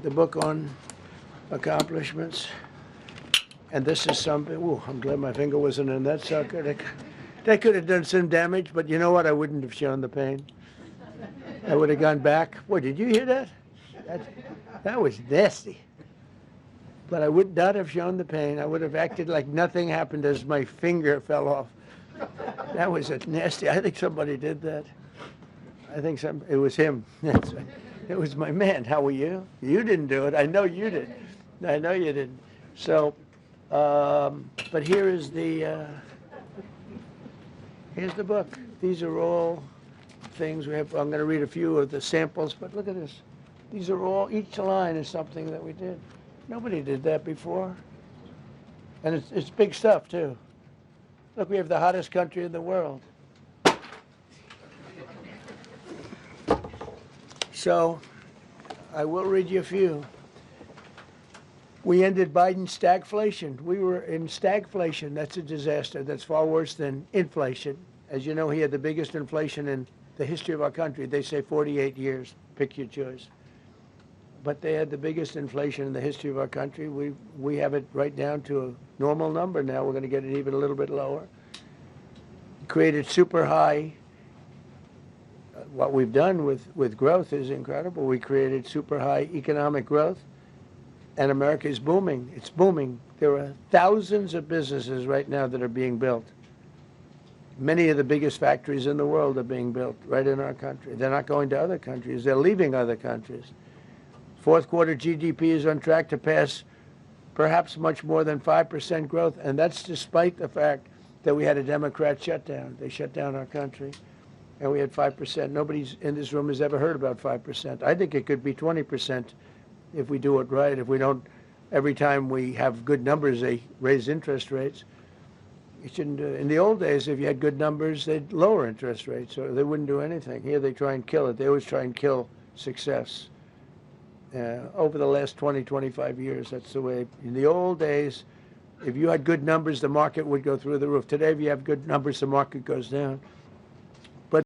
the book on accomplishments. And this is something, ooh, I'm glad my finger wasn't in that sucker. That could have done some damage, but you know what? I wouldn't have shown the pain. I would have gone back. Boy, did you hear that? That was nasty. But I would not have shown the pain. I would have acted like nothing happened as my finger fell off. That was a nasty. I think somebody did that. I think it was him. It was my man. How were you? You didn't do it. I know you did. I know you didn't. So, but here's the book. These are all things we have. I'm going to read a few of the samples, but look at this. These are all, each line is something that we did. Nobody did that before. And it's big stuff, too. Look, we have the hottest country in the world. So, I will read you a few. We ended Biden's stagflation. We were in stagflation. That's a disaster. That's far worse than inflation. As you know, he had the biggest inflation in the history of our country. They say 48 years. Pick your choice. But they had the biggest inflation in the history of our country. We have it right down to a normal number now. We're going to get it even a little bit lower. Created super high. What we've done with growth is incredible. We created super high economic growth, and America is booming. It's booming. There are thousands of businesses right now that are being built. Many of the biggest factories in the world are being built right in our country. They're not going to other countries. They're leaving other countries. Fourth quarter GDP is on track to pass perhaps much more than 5% growth, and that's despite the fact that we had a Democrat shutdown. They shut down our country, and we had 5%. Nobody in this room has ever heard about 5%. I think it could be 20% if we do it right. If we don't, every time we have good numbers, they raise interest rates. You shouldn't do it. In the old days, if you had good numbers, they'd lower interest rates, or they wouldn't do anything. Here they try and kill it. They always try and kill success. Over the last 20, 25 years, that's the way. In the old days, if you had good numbers, the market would go through the roof. Today, if you have good numbers, the market goes down.